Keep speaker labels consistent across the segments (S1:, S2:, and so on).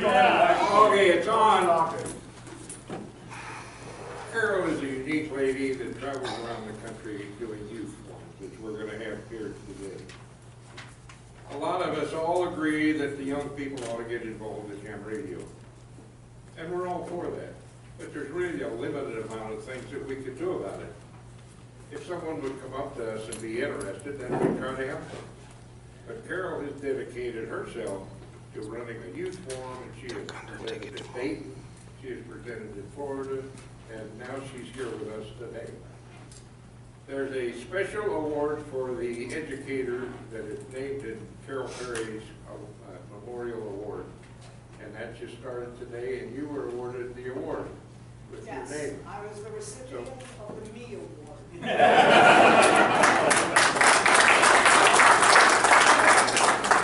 S1: Okay, it's on. Carol is a unique lady that travels around the country doing youth forums, which we're going to have here today. A lot of us all agree that the young people ought to get involved in ham radio. And we're all for that. But there's really a limited amount of things that we could do about it. If someone would come up to us and be interested, then we'd try to help them. But Carol has dedicated herself to running a youth forum, and she has presented in Dayton, she has presented in Florida, and now she's here with us today. There's a special award for the educator that is named in Carol Perry's Memorial Award. And that just started today, and you were awarded the award with your name.
S2: I was the recipient of the Me Award.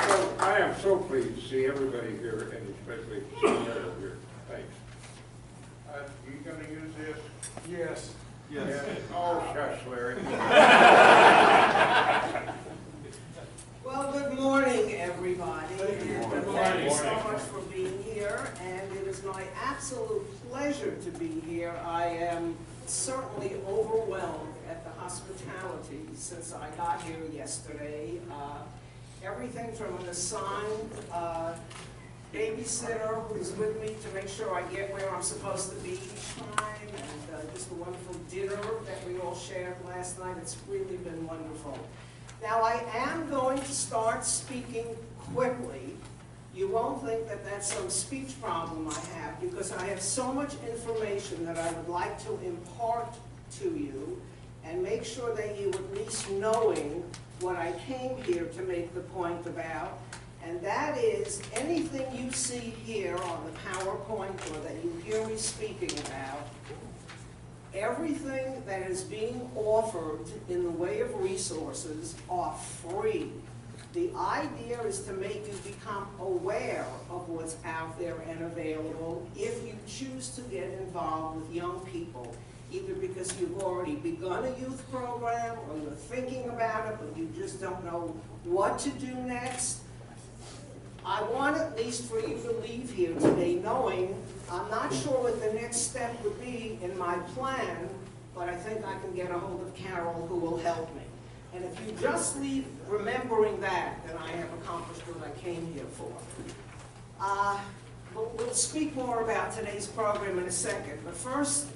S1: So I am so pleased to see everybody here, and especially Carol here. Thanks. You going to use this?
S3: Yes.
S1: Yes. Oh, shush, Larry.
S2: Well, good morning, everybody.
S3: Good morning.
S2: Thank you so much for being here, and it is my absolute pleasure to be here. I am certainly overwhelmed at the hospitality since I got here yesterday. Everything from an assigned babysitter who's with me to make sure I get where I'm supposed to be each time, and just a wonderful dinner that we all shared last night. It's really been wonderful. Now, I am going to start speaking quickly. You won't think that that's some speech problem I have, because I have so much information that I would like to impart to you and make sure that you at least knowing what I came here to make the point about, and that is anything you see here on the PowerPoint or that you hear me speaking about, everything that is being offered in the way of resources are free. The idea is to make you become aware of what's out there and available if you choose to get involved with young people, either because you've already begun a youth program or you're thinking about it but you just don't know what to do next. I want at least for you to leave here today knowing I'm not sure what the next step would be in my plan, but I think I can get a hold of Carol who will help me. And if you just leave remembering that, then I have accomplished what I came here for. We'll speak more about today's program in a second, but first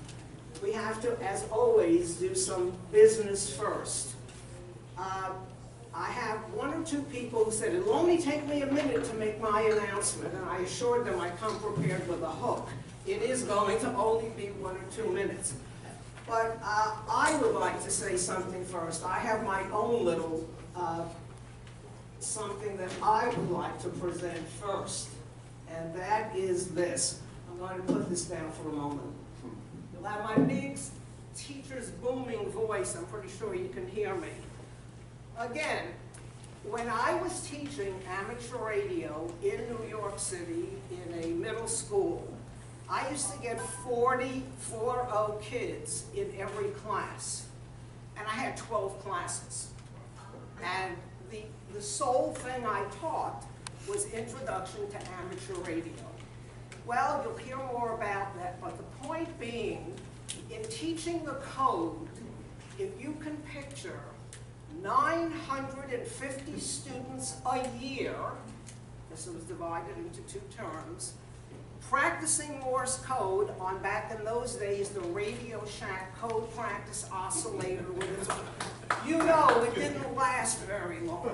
S2: we have to, as always, do some business first. I have one or two people who said it'll only take me a minute to make my announcement, and I assured them I come prepared with a hook. It is going to only be 1 or 2 minutes. But I would like to say something first. I have my own little something that I would like to present first, and that is this. I'm going to put this down for a moment. You'll have my big teacher's booming voice. I'm pretty sure you can hear me. Again, when I was teaching amateur radio in New York City in a middle school, I used to get 40 kids in every class, and I had 12 classes. And the sole thing I taught was Introduction to Amateur Radio. Well, you'll hear more about that, but the point being, in teaching the code, if you can picture 950 students a year, this was divided into 2 terms, practicing Morse code on, back in those days, the Radio Shack code practice oscillator with its, you know, it didn't last very long.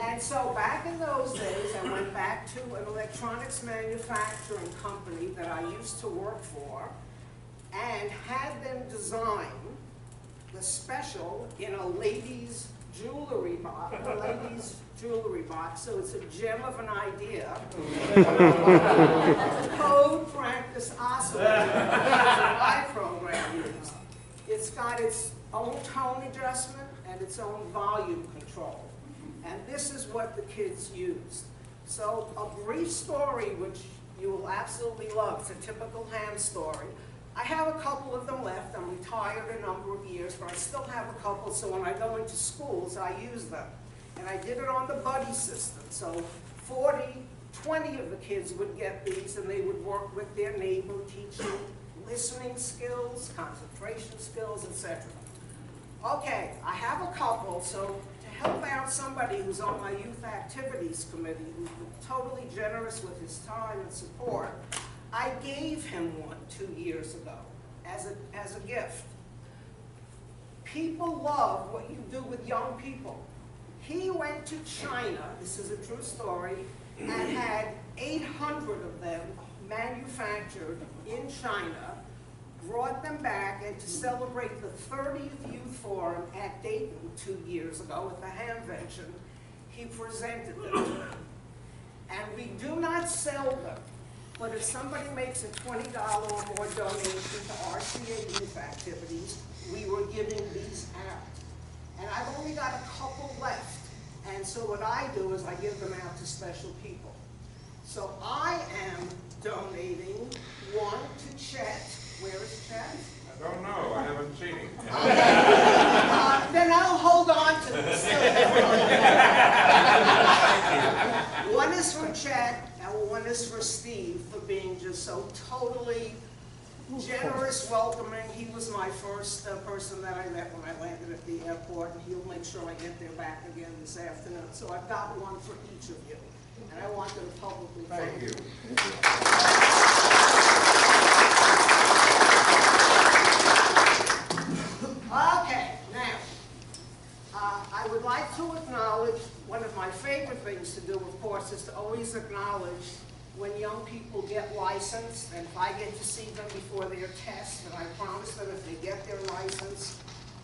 S2: And so back in those days, I went back to an electronics manufacturing company that I used to work for and had them design the special in a ladies' jewelry box, so it's a gem of an idea. The code practice oscillator that my program used. It's got its own tone adjustment and its own volume control. And this is what the kids used. So a brief story, which you will absolutely love. It's a typical ham story. I have a couple of them left. I'm retired a number of years, but I still have a couple, so when I go into schools, I use them. And I did it on the buddy system. So 40, 20 of the kids would get these, and they would work with their neighbor, teaching listening skills, concentration skills, etc. Okay, I have a couple, so to help out somebody who's on my youth activities committee, who's been totally generous with his time and support, I gave him one 2 years ago as a gift. People love what you do with young people. He went to China, this is a true story, and had 800 of them manufactured in China, brought them back, and to celebrate the 30th Youth Forum at Dayton 2 years ago at the Hamvention, he presented them. And we do not sell them, but if somebody makes a $20 or more donation to RCA youth activities, we were giving these out. And I've only got a couple left. And so what I do is I give them out to special people. So I am donating one to Chet. Where is Chet?
S1: I don't know, I haven't seen him.
S2: Then I'll hold on to this. One is for Chet, and one is for Steve for being just so totally generous, welcoming. He was my first person that I met when I landed at the airport, and he'll make sure I get there back again this afternoon. So I've got one for each of you, and I want to publicly thank you. Okay, now, I would like to acknowledge, one of my favorite things to do, of course, is to always acknowledge when young people get licensed, and if I get to see them before their test, and I promise them if they get their license,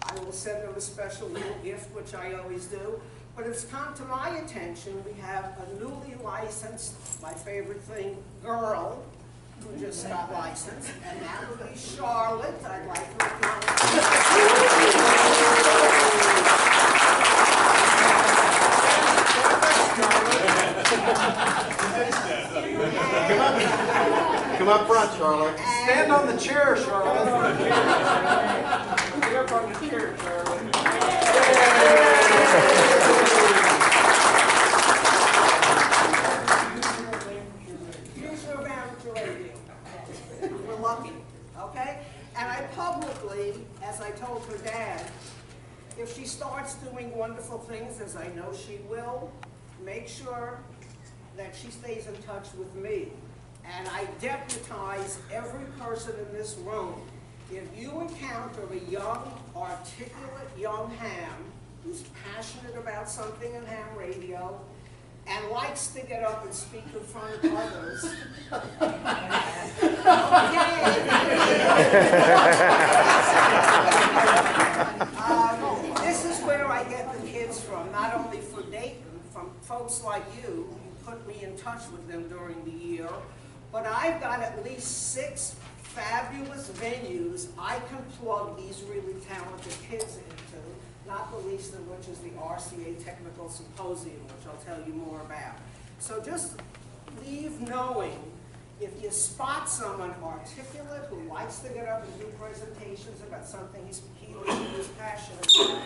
S2: I will send them a special little gift, which I always do. But it's come to my attention, we have a newly licensed, my favorite thing, girl, who just got licensed, and that would be Charlotte. I'd like to acknowledge
S3: Come up front, Charlotte.
S4: Stand on the chair, Charlotte.
S2: Get up on the chair, Charlotte. Use your amateur radio. We're lucky, okay? And I publicly, as I told her dad, if she starts doing wonderful things, as I know she will, make sure that she stays in touch with me. And I deputize every person in this room. If you encounter a young, articulate young ham who's passionate about something in ham radio and likes to get up and speak in front of others, this is where I get the kids from, not only for Dayton, from folks like you who put me in touch with them during the year, but I've got at least 6 fabulous venues I can plug these really talented kids into, not the least of which is the RCA Technical Symposium, which I'll tell you more about. So just leave knowing, if you spot someone articulate who likes to get up and do presentations about something he or she is passionate about,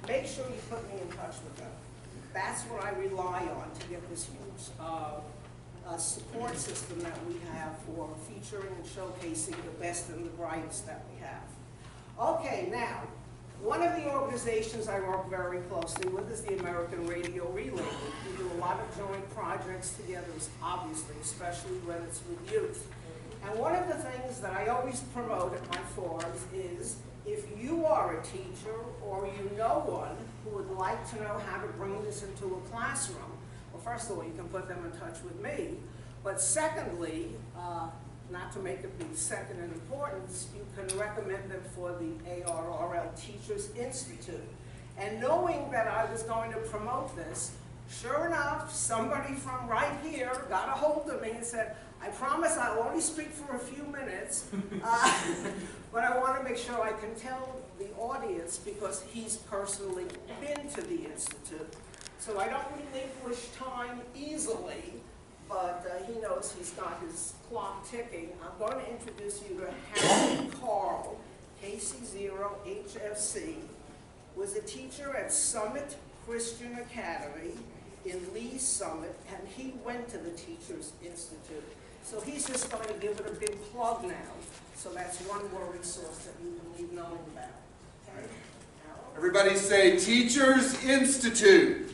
S2: make sure you put me in touch with them. That's what I rely on to get this huge support system that we have for featuring and showcasing the best and the brightest that we have. Okay, now, one of the organizations I work very closely with is the American Radio Relay Group. We do a lot of joint projects together, obviously, especially when it's with youth. And one of the things that I always promote at my forums is, if you are a teacher or you know one who would like to know how to bring this into a classroom, well, first of all, you can put them in touch with me. But secondly, not to make it be second in importance, you can recommend them for the ARRL Teachers Institute. And knowing that I was going to promote this, sure enough, somebody from right here got a hold of me and said, I promise I'll only speak for a few minutes, but I want to make sure I can tell the audience because he's personally been to the Institute. So I don't relinquish time easily, but he knows he's got his clock ticking. I'm going to introduce you to Harold Carl, KC0HFC, was a teacher at Summit Christian Academy, in Lee's Summit, and he went to the Teachers Institute. So he's just going to give it a big plug now. So that's one more resource that you will need knowing about. Okay?
S4: Everybody say Teachers Institute.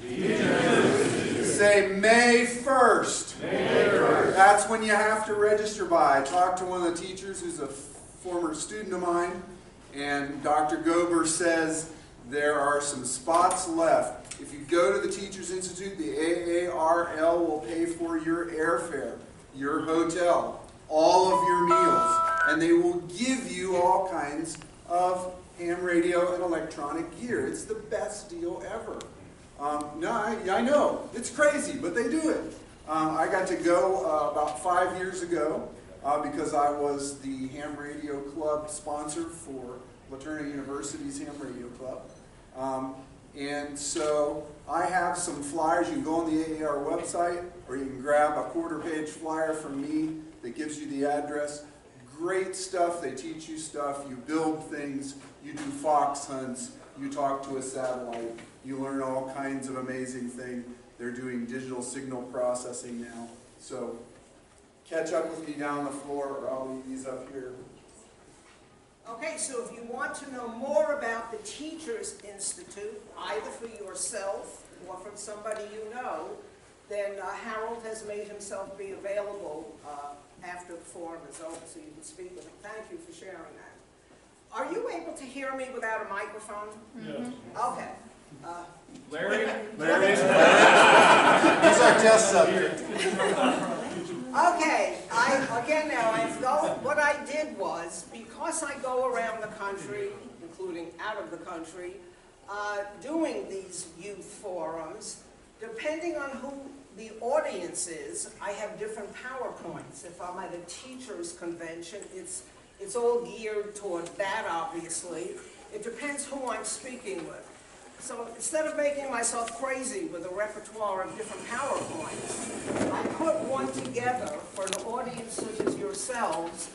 S4: Say May 1st. May 1st. That's when you have to register by. I talked to one of the teachers who's a former student of mine, and Dr. Gober says there are some spots left. If you go to the Teachers Institute, the AARL will pay for your airfare, your hotel, all of your meals, and they will give you all kinds of ham radio and electronic gear. It's the best deal ever. No, I know, it's crazy, but they do it. I got to go about 5 years ago because I was the Ham Radio Club sponsor for LaTourneau University's Ham Radio Club. And so I have some flyers. You can go on the AAR website, or you can grab a quarter-page flyer from me that gives you the address. Great stuff. They teach you stuff. You build things. You do fox hunts. You talk to a satellite. You learn all kinds of amazing things. They're doing digital signal processing now. So catch up with me down the floor, or I'll leave these up here.
S2: Okay, so if you want to know more about the Teachers Institute, either for yourself or from somebody you know, then Harold has made himself be available after the forum is over, so you can speak with him. Thank you for sharing that. Are you able to hear me without a microphone?
S5: Yes.
S2: Okay.
S5: Larry?
S3: He's our test subject.
S2: Okay, what I did was, because I go around the country, including out of the country, doing these youth forums, depending on who the audience is, I have different PowerPoints. If I'm at a teacher's convention, it's all geared toward that, obviously. It depends who I'm speaking with. So instead of making myself crazy with a repertoire of different PowerPoints, I put one together for an audience such as yourselves,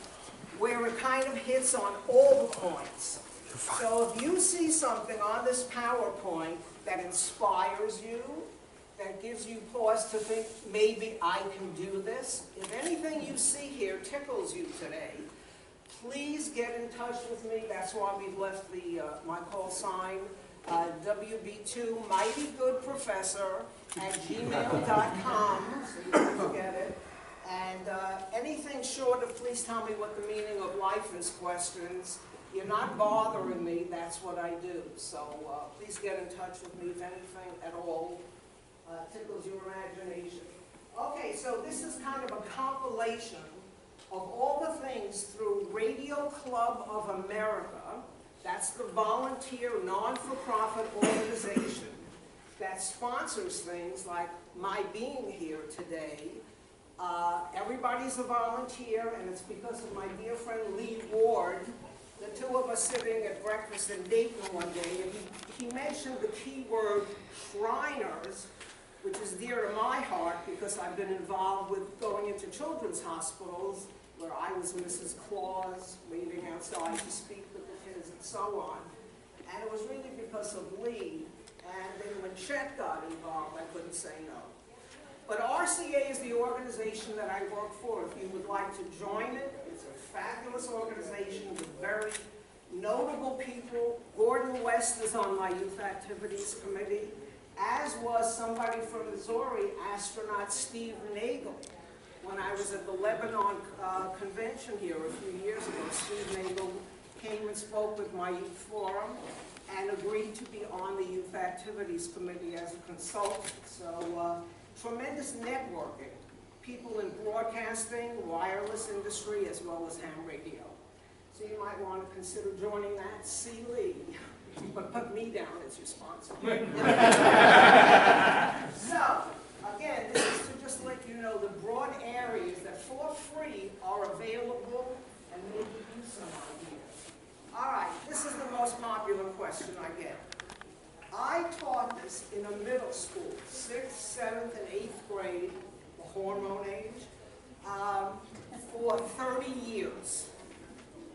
S2: where it kind of hits on all the points. So if you see something on this PowerPoint that inspires you, that gives you pause to think, maybe I can do this, if anything you see here tickles you today, please get in touch with me. That's why we've left my call sign, WB2 Mighty Good Professor at gmail.com, so you don't forget it. And anything short of please tell me what the meaning of life is questions. You're not bothering me, that's what I do. So please get in touch with me if anything at all tickles your imagination. Okay, so this is kind of a compilation of all the things through Radio Club of America. That's the volunteer, non-for-profit organization that sponsors things like my being here today. Everybody's a volunteer, and it's because of my dear friend Lee Ward, the two of us sitting at breakfast in Dayton one day, and he mentioned the key word Shriners, which is dear to my heart because I've been involved with going into children's hospitals where I was Mrs. Claus, waiting outside to speak with the kids and so on. And it was really because of Lee. And then when Chet got involved, I couldn't say no. But RCA is the organization that I work for. If you would like to join it, it's a fabulous organization with very notable people. Gordon West is on my youth activities committee, as was somebody from Missouri, astronaut Steve Nagel. When I was at the Lebanon convention here a few years ago, Steve Nagel came and spoke with my youth forum and agreed to be on the youth activities committee as a consultant. So tremendous networking. People in broadcasting, wireless industry, as well as ham radio. So you might want to consider joining that. See Lee. But put me down as your sponsor. So, again, this is to just let you know the broad areas that for free are available and maybe do some ideas. All right, this is the most popular question I get. I taught this in a middle school, 6th, 7th, and 8th grade, the hormone age, for 30 years.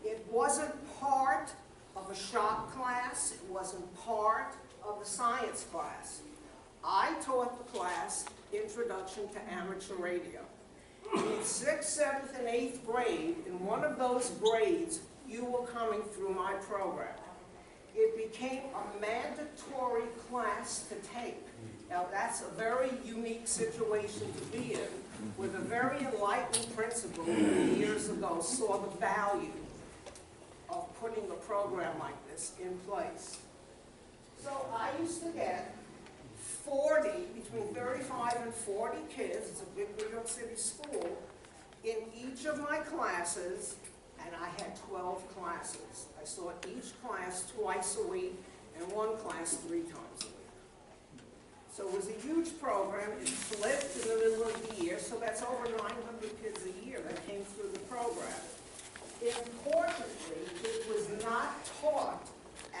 S2: It wasn't part of a shop class. It wasn't part of the science class. I taught the class Introduction to Amateur Radio. In 6th, 7th, and 8th grade, in one of those grades, you were coming through my program. It became a mandatory class to take. Now, that's a very unique situation to be in, with a very enlightened principal who years ago saw the value of putting a program like this in place. So I used to get 40, between 35 and 40 kids, it's a big New York City school, in each of my classes, and I had 12 classes. I saw each class twice a week, and one class 3 times a week. So it was a huge program. It flipped in the middle of the year, so that's over 900 kids a year that came through the program. Importantly, it was not taught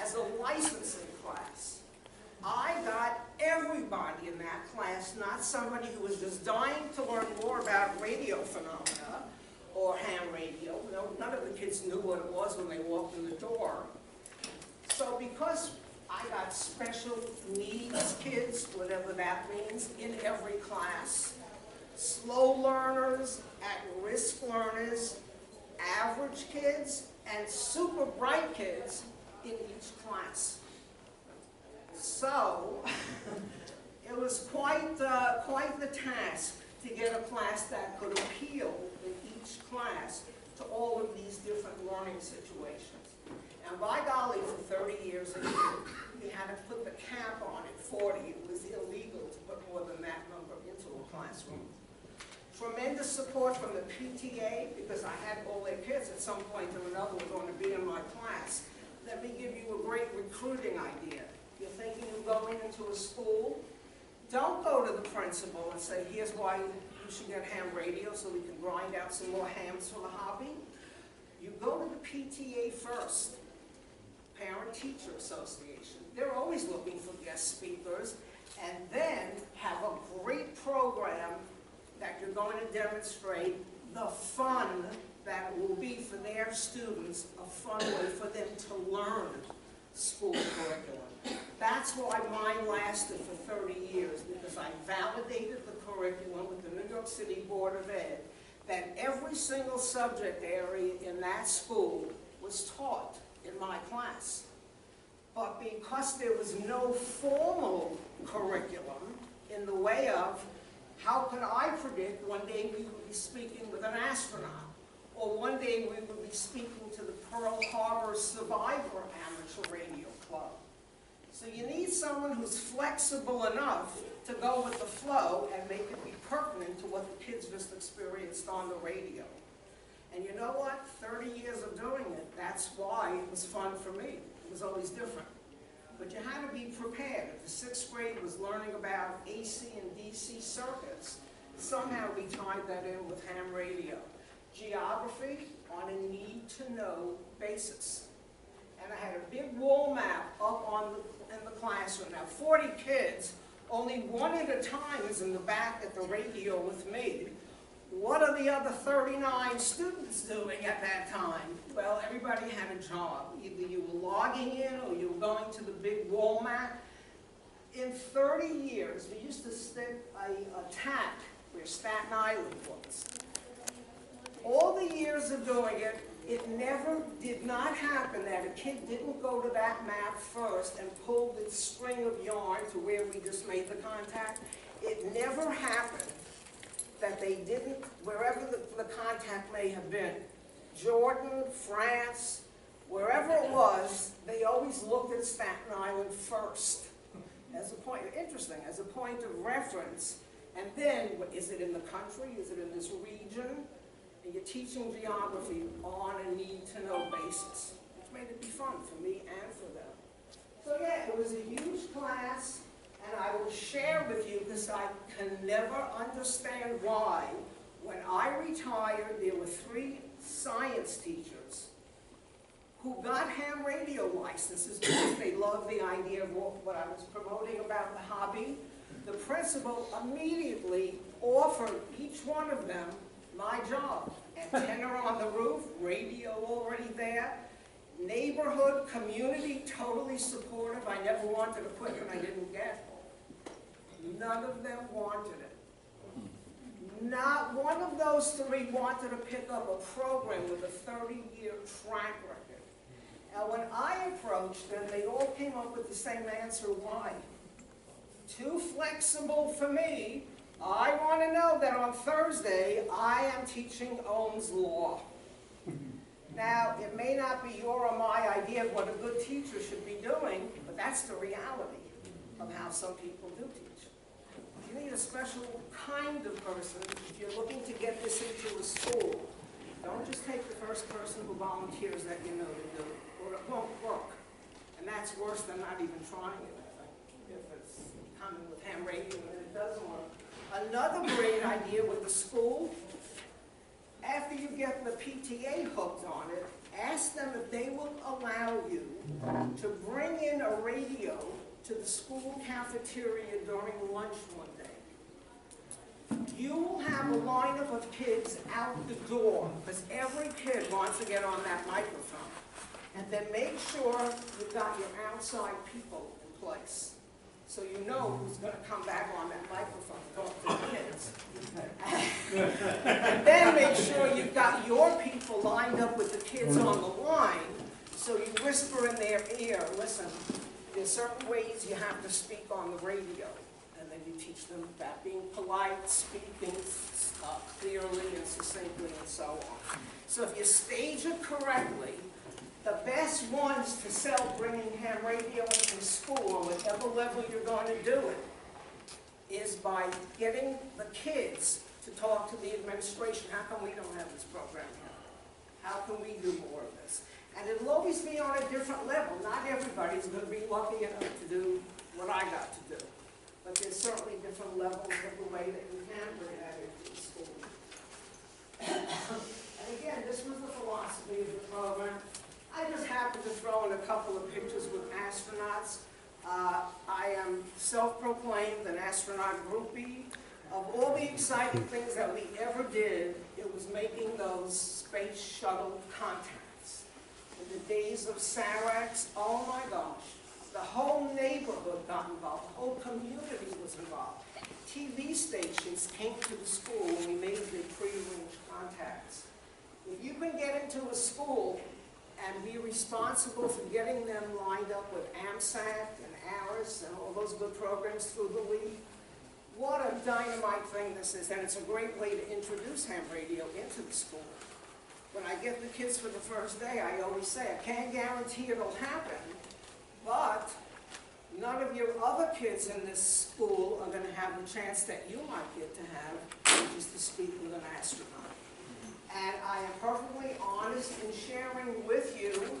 S2: as a licensing class. I got everybody in that class, not somebody who was just dying to learn more about radio phenomena or ham radio. No, none of the kids knew what it was when they walked in the door. So because I got special needs kids, whatever that means, in every class, slow learners, at-risk learners, average kids, and super bright kids in each class. So it was quite the task to get a class that could appeal in each class to all of these different learning situations. And by golly, for 30 years a year, we had to put the cap on at 40. It was illegal to put more than that number into a classroom. Tremendous support from the PTA, because I had all their kids at some point or another were going to be in my class. Let me give you a great recruiting idea. You're thinking of going into a school? Don't go to the principal and say, here's why you should get ham radio so we can grind out some more hams for the hobby. You go to the PTA first, Parent-Teacher Association. They're always looking for guest speakers, and then have a great program that you're going to demonstrate the fun that will be for their students, a fun way for them to learn school curriculum. That's why mine lasted for 30 years, because I validated the curriculum with the New York City Board of Ed, that every single subject area in that school was taught in my class. But because there was no formal curriculum in the way of, how could I predict one day we would be speaking with an astronaut? Or one day we would be speaking to the Pearl Harbor Survivor Amateur Radio Club. So you need someone who's flexible enough to go with the flow and make it be pertinent to what the kids just experienced on the radio. And you know what? 30 years of doing it, that's why it was fun for me. It was always different. But you had to be prepared. If the 6th grade was learning about AC and DC circuits, somehow we tied that in with ham radio. Geography on a need-to-know basis. And I had a big wall map up in the classroom. Now, 40 kids, only one at a time is in the back at the radio with me. What are the other 39 students doing at that time? Well, everybody had a job. Either you were logging in or you were going to the big wall map. In 30 years, we used to stick a tag where Staten Island was. All the years of doing it, it never did not happen that a kid didn't go to that map first and pull the string of yarn to where we just made the contact. It never happened that they didn't, wherever the contact may have been, Jordan, France, wherever it was, they always looked at Staten Island first as a point, interesting, as a point of reference. And then, is it in the country? Is it in this region? And you're teaching geography on a need-to-know basis, which made it be fun for me and for them. So yeah, it was a huge class, and I will share with you, because I can never understand why, when I retired, there were 3 science teachers who got ham radio licenses because they loved the idea of what I was promoting about the hobby. The principal immediately offered each one of them my job. Antenna on the roof, radio already there, neighborhood, community, totally supportive. I never wanted equipment I didn't get. None of them wanted it. Not one of those three wanted to pick up a program with a 30-year track record. And when I approached them, they all came up with the same answer. Why? Too flexible for me. I want to know that on Thursday, I am teaching Ohm's Law. Now, it may not be your or my idea of what a good teacher should be doing, but that's the reality of how some people do teach. You need a special kind of person if you're looking to get this into a school. Don't just take the first person who volunteers that you know to do it, or it won't work. And that's worse than not even trying it, I think, if it's coming with ham radio and it doesn't work. Another great idea with the school, after you get the PTA hooked on it, ask them if they will allow you to bring in a radio to the school cafeteria during lunch one day. You will have a lineup of kids out the door, because every kid wants to get on that microphone. And then make sure you've got your outside people in place, so you know who's going to come back on that microphone and talk to the kids. And then make sure you've got your people lined up with the kids on the line, so you whisper in their ear, listen, there's certain ways you have to speak on the radio. And then you teach them about being polite, speaking clearly and succinctly, and so on. So if you stage it correctly, the best ones to sell bringing ham radio into school, on whatever level you're going to do it, is by getting the kids to talk to the administration. How come we don't have this program here? How can we do more of this? And it'll always be on a different level. Not everybody's going to be lucky enough to do what I got to do. But there's certainly different levels of the way that you can bring that into the school. And again, this was the philosophy of the program. I just happened to throw in a couple of pictures with astronauts. I am self-proclaimed an astronaut groupie. Of all the exciting things that we ever did, it was making those space shuttle contacts. In the days of SARAX, oh my gosh, the whole neighborhood got involved, the whole community was involved. TV stations came to the school and we made the pre-arranged contacts. If you can get into a school and be responsible for getting them lined up with AMSAT and ARIS and all those good programs through the league, what a dynamite thing this is. And it's a great way to introduce ham radio into the school. When I get the kids for the first day, I always say, I can't guarantee it'll happen, but none of your other kids in this school are going to have the chance that you might get to have, which is to speak with an astronaut. And I am perfectly honest in sharing with you,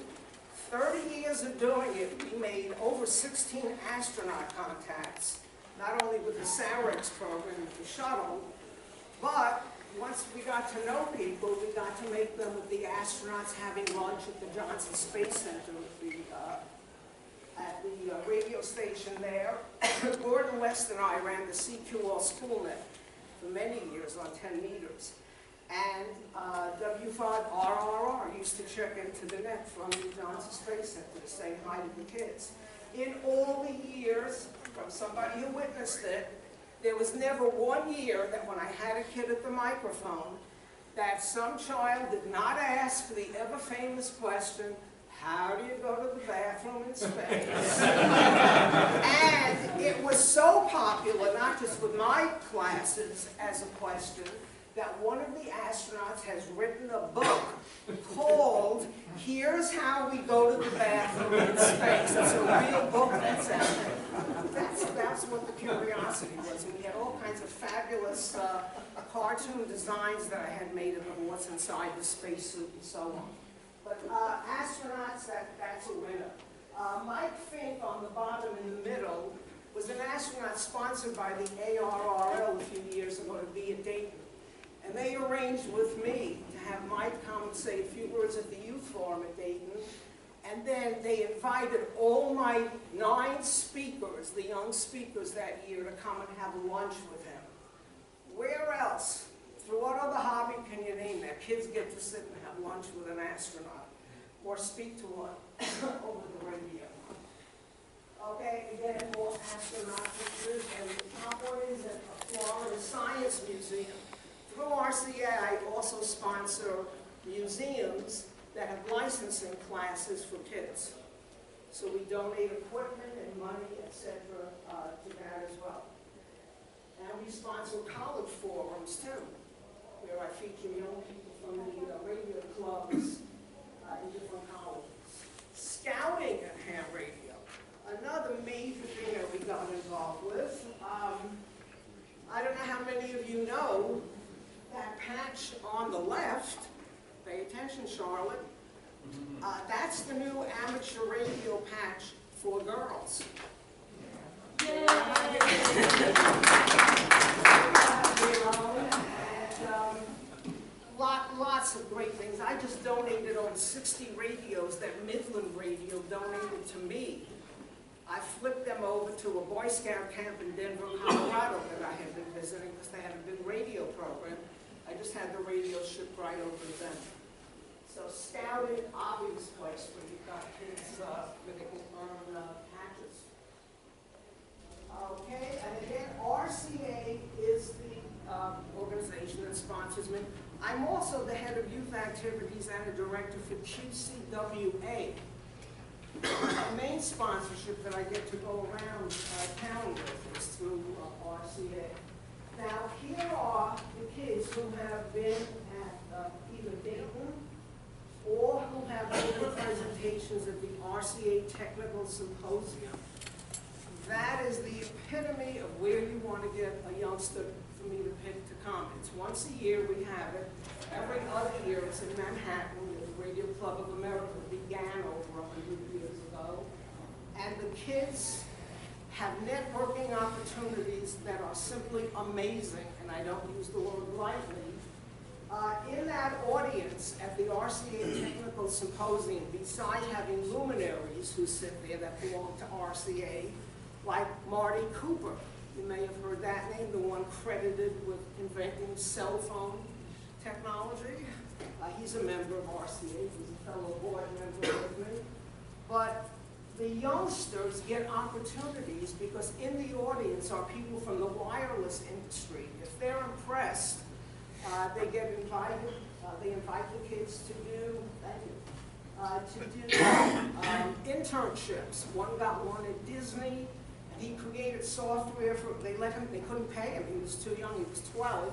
S2: 30 years of doing it, we made over 16 astronaut contacts, not only with the SARAX program, the shuttle, but once we got to know people, we got to make them with the astronauts having lunch at the Johnson Space Center at the radio station there. Gordon West and I ran the CQL SchoolNet for many years on 10 meters. And W5RRR used to check into the net from the Johnson Space Center to say hi to the kids. In all the years, from somebody who witnessed it, there was never one year that when I had a kid at the microphone, that some child did not ask the ever-famous question, how do you go to the bathroom in space? And it was so popular, not just with my classes as a question, that one of the astronauts has written a book called Here's How We Go to the Bathroom in Space. It's a real book that's out there. That's what the curiosity was. And we had all kinds of fabulous cartoon designs that I had made of what's inside the spacesuit and so on. But astronauts, that's a winner. Mike Fink on the bottom in the middle was an astronaut sponsored by the ARRL a few years ago to be at Dayton. And they arranged with me to have Mike come and say a few words at the youth forum at Dayton. And then they invited all my 9 speakers, the young speakers that year, to come and have lunch with him. Where else? Through what other hobby can you name that? Kids get to sit and have lunch with an astronaut or speak to one over the radio. Okay, again, more astronaut pictures, and the top one is at the Florida Science Museum. Through RCA, I also sponsor museums that have licensing classes for kids. So we donate equipment and money, etc., to that as well. And we sponsor college forums too, where I feature young people from the radio clubs in different colleges. Scouting at ham radio. Another major thing that we got involved with. I don't know how many of you know that patch on the left. Pay attention, Charlotte. That's the new amateur radio patch for girls. Lots of great things. I just donated over 60 radios that Midland Radio donated to me. I flipped them over to a Boy Scout camp in Denver, Colorado that I had been visiting because they had a big radio program. I just had the radio shipped right over to them. So scouting, obvious place where you've got kids where they can earn patches. Okay, and again, RCA is the organization that sponsors me. I'm also the head of youth activities and a director for QCWA. The main sponsorship that I get to go around town with is through RCA. Now, here are the kids who have been at either Dayton or who have given presentations at the RCA Technical Symposium. That is the epitome of where you want to get a youngster for me to pick to come. It's once a year we have it. Every other year it's in Manhattan. The Radio Club of America began over 100 years ago. And the kids have networking opportunities that are simply amazing, and I don't use the word lightly. In that audience at the RCA Technical Symposium, besides having luminaries who sit there that belong to RCA, like Marty Cooper, you may have heard that name, the one credited with inventing cell phone technology. He's a member of RCA, he's a fellow board member with me. But the youngsters get opportunities because in the audience are people from the wireless industry. If they're impressed, they get invited. They invite the kids to do, internships. One got one at Disney, and he created software for. They let him. They couldn't pay him. He was too young. He was 12.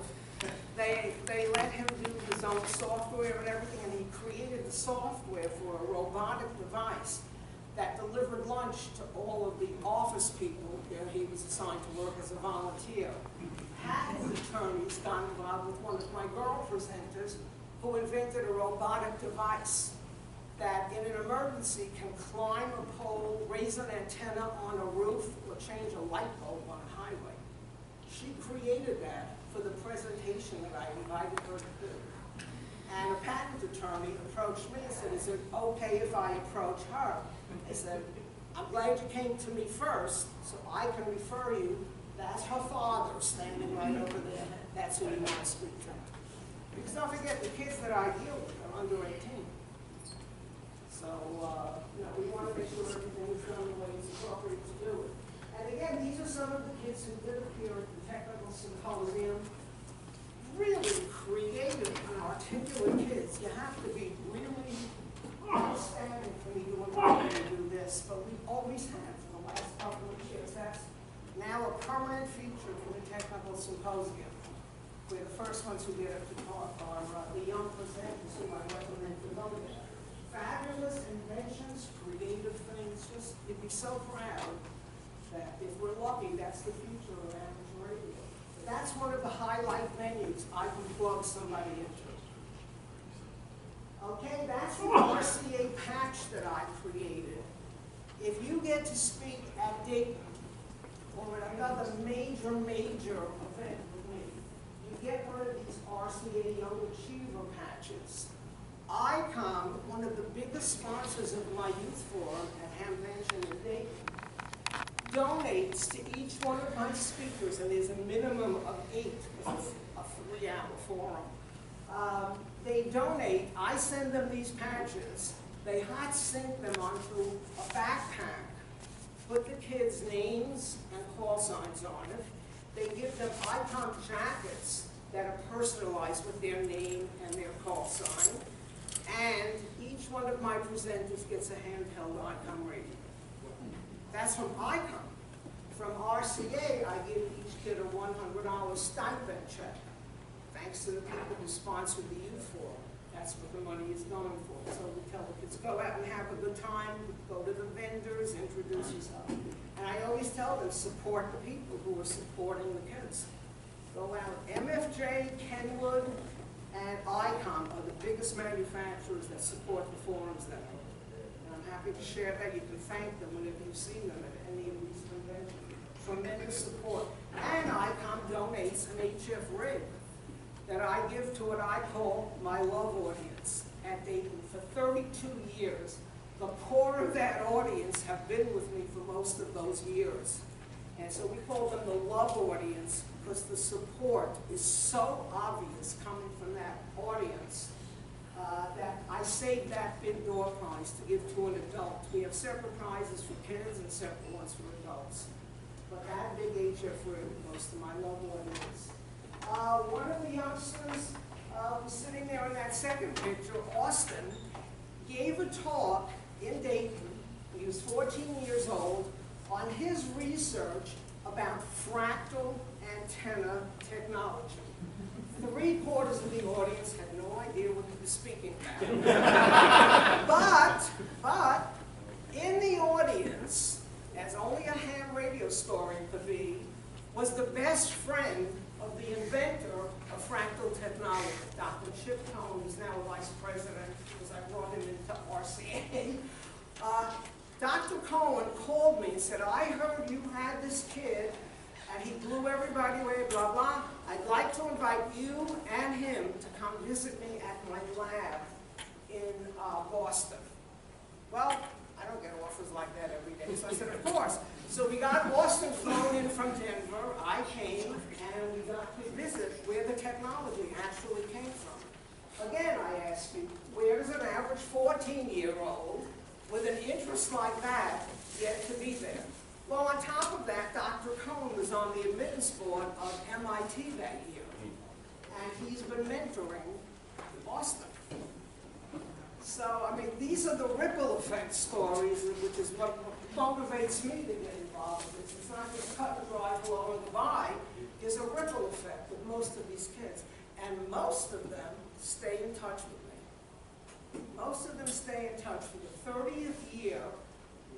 S2: They let him do his own software and everything, and he created the software for a robotic device that delivered lunch to all of the office people where he was assigned to work as a volunteer. Had his attorneys got involved with one of my girl presenters who invented a robotic device that in an emergency can climb a pole, raise an antenna on a roof, or change a light bulb on a highway. She created that for the presentation that I invited her to do. And a patent attorney approached me and said, is it okay if I approach her? I said, I'm glad you came to me first, so I can refer you. That's her father standing right over there. That's who you want to speak to. Because don't forget, the kids that I deal with are under 18. So, we want to make sure everything is done the way it's appropriate to do it. And again, these are some of the kids who did appear at the Technical Symposium. Really creative and articulate kids. You have to be really outstanding for me to want to do this, but we always have for the last couple of years. That's now a permanent feature for the Technical Symposium. We're the first ones who get to talk are the young presenters who I recommend to go there. Fabulous inventions, creative things, just you'd be so proud that if we're lucky, that's the future of amateur radio. But that's one of the highlight venues I can plug somebody into. Okay, that's the RCA patch that I created. If you get to speak at Dayton or at another major event with me, you get one of these RCA Young Achiever patches. ICOM, one of the biggest sponsors of my youth forum at Hambash in Dayton, donates to each one of my speakers, and there's a minimum of 8 because it's a 3-hour forum. They donate, I send them these patches, they hot sync them onto a backpack put the kids' names and call signs on it. They give them icon jackets that are personalized with their name and their call sign. And each one of my presenters gets a handheld icon radio. That's from ICOM. From RCA, I give each kid a $100 stipend check, thanks to the people who sponsored the youth forum. That's what the money is going for. So we tell the kids, go out and have a good time, go to the vendors, introduce yourself. And I always tell them, support the people who are supporting the kids. Go out. MFJ, Kenwood, and ICOM are the biggest manufacturers that support the forums that are. And I'm happy to share that. You can thank them whenever you see them at any of these conventions. Tremendous support. And ICOM donates an HF rig that I give to what I call my love audience at Dayton. For 32 years, the core of that audience have been with me for most of those years. And so we call them the love audience because the support is so obvious coming from that audience that I saved that big door prize to give to an adult. We have separate prizes for kids and separate ones for adults. But that big HF rig goes to my love audience. One of the youngsters was sitting there in that second picture, Austin, gave a talk in Dayton. He was 14 years old on his research about fractal antenna technology. 3/4 of the audience had no idea what he was speaking about. But in the audience, as only a ham radio historian could be, was the best friend of the inventor of fractal technology, Dr. Chip Cohn, who's now a vice president, because I brought him into RCA. Dr. Cohen called me and said, I heard you had this kid, and he blew everybody away, blah, blah. I'd like to invite you and him to come visit me at my lab in Boston. Well, I don't get offers like that every day, so I said, of course. So we got Boston flown in from Denver. I came, and we got to visit where the technology actually came from. Again, I ask you, where does an average 14-year-old with an interest like that get to be there? Well, on top of that, Dr. Cohn was on the admittance board of MIT that year, and he's been mentoring Boston. So, I mean, these are the ripple effect stories, which is what motivates me to get involved with this. It's not just cut and dry, blow and goodbye. There's a ripple effect with most of these kids, and most of them stay in touch with me. Most of them stay in touch. For the 30th year,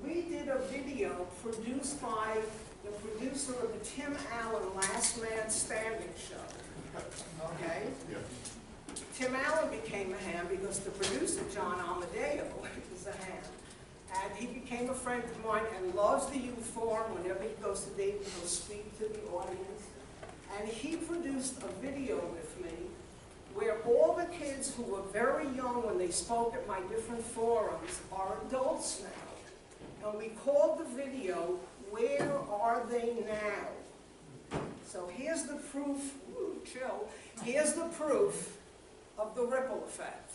S2: we did a video produced by the producer of the Tim Allen Last Man Standing show. Okay?
S3: Yeah.
S2: Tim Allen became a ham because the producer, John Amadeo, is a ham. And he became a friend of mine and loves the youth forum. Whenever he goes to Dayton, he'll speak to the audience. And he produced a video with me where all the kids who were very young when they spoke at my different forums are adults now. And we called the video, Where Are They Now? So here's the proof, chill, here's the proof of the ripple effect.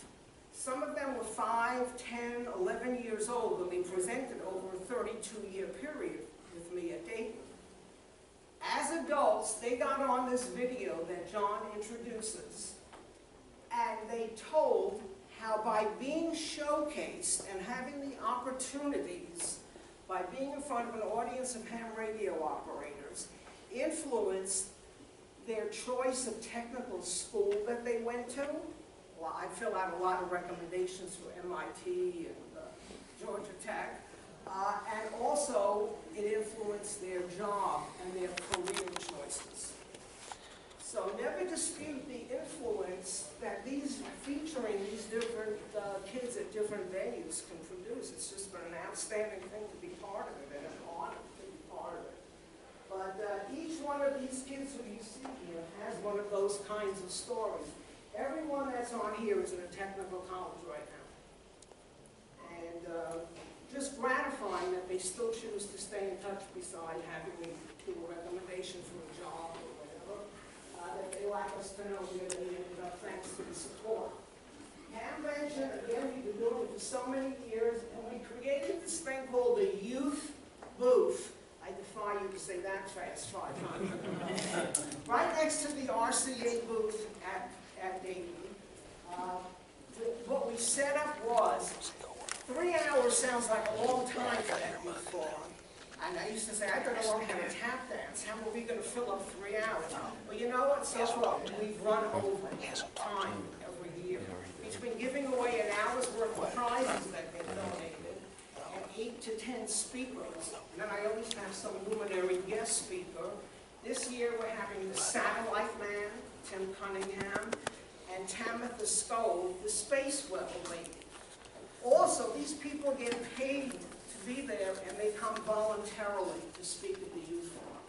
S2: Some of them were 5, 10, 11 years old when they presented over a 32-year period with me at Dayton. As adults, they got on this video that John introduces, and they told how by being showcased and having the opportunities, by being in front of an audience of ham radio operators, influenced their choice of technical school that they went to. Well, I fill out a lot of recommendations for MIT and Georgia Tech. And also, it influenced their job and their career choices. So never dispute the influence that featuring these different kids at different venues can produce. It's just been an outstanding thing to be part of it and an honor to be part of it. But each one of these kids who you see here has one of those kinds of stories. Everyone that's on here is in a technical college right now. And just gratifying that they still choose to stay in touch beside having me do a recommendation for a job or whatever. That they like us to know where they ended up thanks to the support. Hambash, again, we've been doing it for so many years, and we created this thing called the Youth booth, I defy you to say that fast 5 times. Right next to the RCA booth at Dayton, what we set up was 3 hours sounds like a long time for that youth forum. And I used to say, I don't learn how to tap dance. How are we going to fill up 3 hours? Well, you know what? So far, we've run over time every year. Between giving away an hour's worth of prizes that get donated, and 8 to 10 speakers, and then I always have some luminary guest speaker. This year, we're having the Satellite Man, Tim Cunningham, and Tamitha Skov, the Space Weather Lady. Also, these people get paid to be there, and they come voluntarily to speak at the youth forum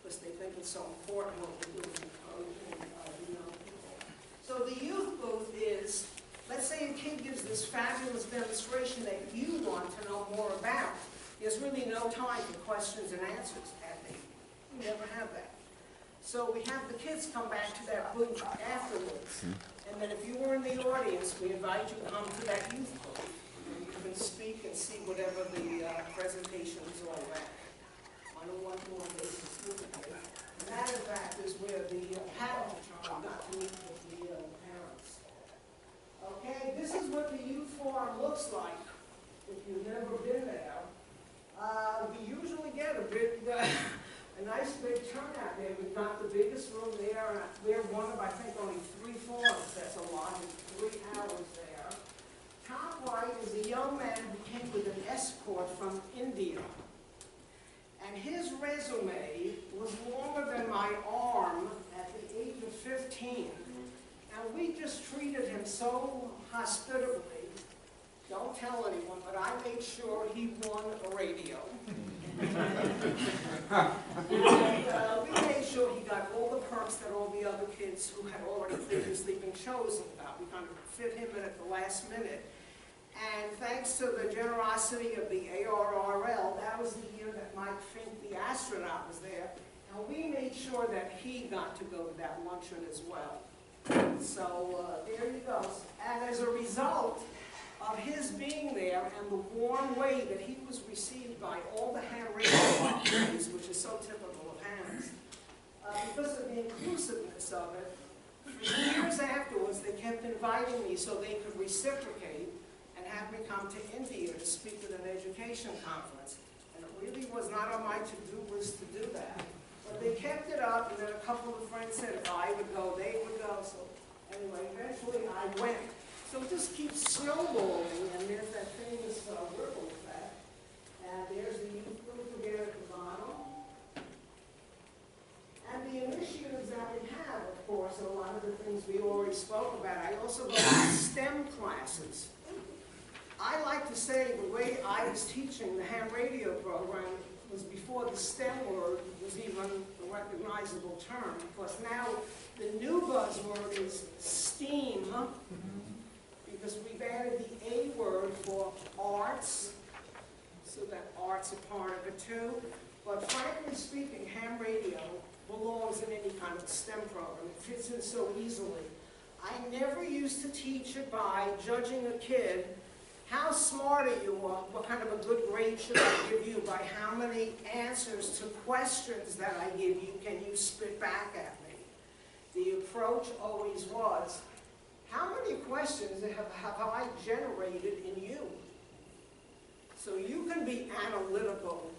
S2: because they think it's so important what we're doing encouraging young people. So the youth booth is, let's say a kid gives this fabulous demonstration that you want to know more about. There's really no time for questions and answers at the. We never have that. So we have the kids come back to that booth afterwards. And then if you were in the audience, we invite you to come to that youth booth. And you can speak and see whatever the presentation is all about. On a one-to-one basis with the kid. And that, in fact, is where the panel got to meet with the parents. Okay, this is what the youth forum looks like if you've never been there. We usually get a nice big turnout there. We've got the biggest room there, and we're one of, I think, only 3 forums that's allotted 3 hours there. Top right is a young man who came with an escort from India. And his resume was longer than my arm at the age of 15. And we just treated him so hospitably. Don't tell anyone, but I made sure he won a radio. We made sure he got all the perks that all the other kids who had already previously been chosen got. We kind of fit him in at the last minute. And thanks to the generosity of the ARRL, that was the year that Mike Fink, the astronaut, was there. And we made sure that he got to go to that luncheon as well. So there he goes. And as a result of his being there and the warm way that he was received by all the ham radio opportunities, which is so typical of hams, because of the inclusiveness of it, for years afterwards they kept inviting me so they could reciprocate and have me come to India to speak at an education conference. And it really was not on my to-do list to do that. But they kept it up, and then a couple of friends said if I would go, they would go. So anyway, eventually I went. So it just keeps snowballing, and there's that famous ripple effect. And there's the youth group again at the bottom. And the initiatives that we have, of course, are a lot of the things we already spoke about. I also go to STEM classes. I like to say the way I was teaching the ham radio program was before the STEM word was even a recognizable term, because now the new buzzword is STEAM, because we've added the A word for arts, so that art's a part of it too. But frankly speaking, ham radio belongs in any kind of STEM program. It fits in so easily. I never used to teach it by judging a kid. How smart are you? What kind of a good grade should I give you by how many answers to questions that I give you can you spit back at me? The approach always was, how many questions have I generated in you? So you can be analytical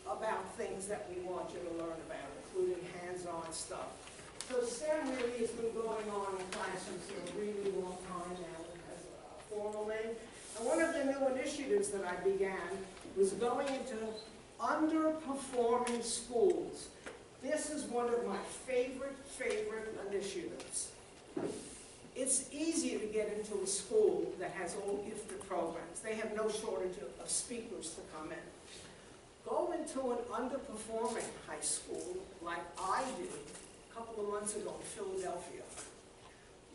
S2: about things that we want you to learn about, including hands-on stuff. So STEM really has been going on in classrooms for a really long time now as a formal name. And one of the new initiatives that I began was going into underperforming schools. This is one of my favorite initiatives. It's easy to get into a school that has all gifted programs. They have no shortage of speakers to come in. Go into an underperforming high school like I did a couple of months ago in Philadelphia,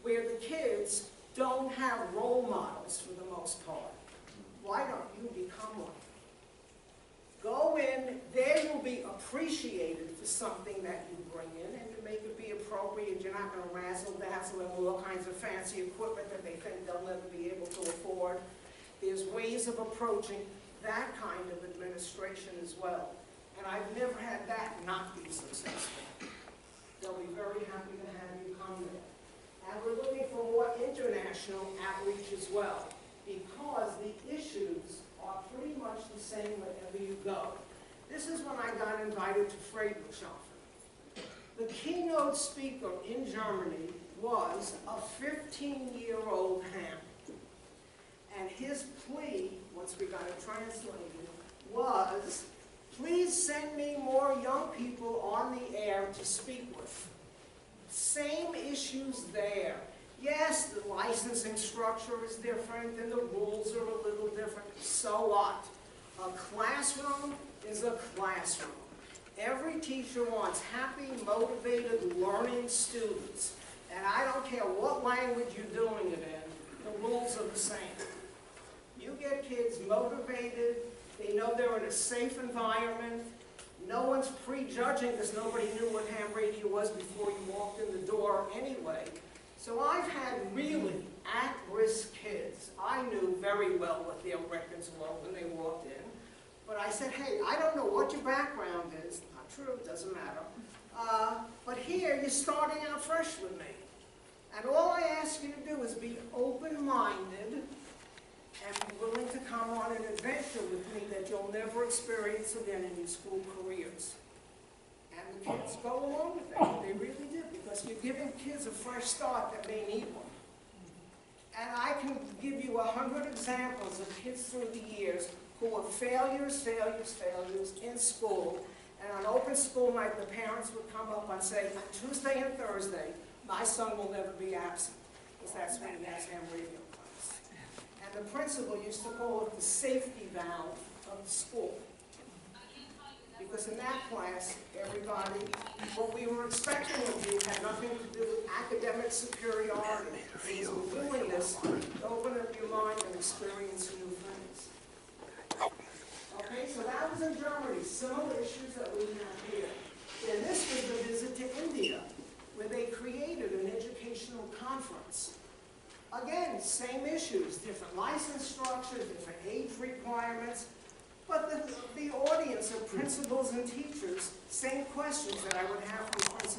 S2: where the kids don't have role models for the most part. Why don't you become one? Go in, there you'll be appreciated for something that you bring in, and you make it be appropriate. You're not going to razzle-dazzle them with all kinds of fancy equipment that they think they'll never be able to afford. There's ways of approaching that kind of administration as well. And I've never had that not be successful. They'll be very happy to have you come there. And we're looking for more international outreach as well, because the issues are pretty much the same wherever you go. This is when I got invited to Friedrichshafen. The keynote speaker in Germany was a 15-year-old Ham. And his plea, once we got it translated, was, please send me more young people on the air to speak with. Same issues there. Yes, the licensing structure is different and the rules are a little different. So what? A classroom is a classroom. Every teacher wants happy, motivated, learning students. And I don't care what language you're doing it in, the rules are the same. You get kids motivated, they know they're in a safe environment, no one's prejudging because nobody knew what ham radio was before you walked in the door anyway. So I've had really at-risk kids. I knew very well what their records were when they walked in. But I said, hey, I don't know what your background is. Not true, it doesn't matter. But here, you're starting out fresh with me. And all I ask you to do is be open-minded and be willing to come on an adventure with me that you'll never experience again in your school careers. And the kids go along with that. They really do, because you're giving kids a fresh start that may need one. And I can give you 100 examples of kids through the years who were failures in school. And on open school night, the parents would come up and say, on Tuesday and Thursday, my son will never be absent, because that's when he has ham radio class. And the principal used to call it the safety valve of the school. Because in that class, everybody, what we were expecting of you had nothing to do with academic superiority. It was a willingness to open up your mind and experience new things. Okay, so that was in Germany, similar issues that we have here. And this was the visit to India, where they created an educational conference. Again, same issues, different license structures, different age requirements, but the audience of principals and teachers, same questions that I would have from principals.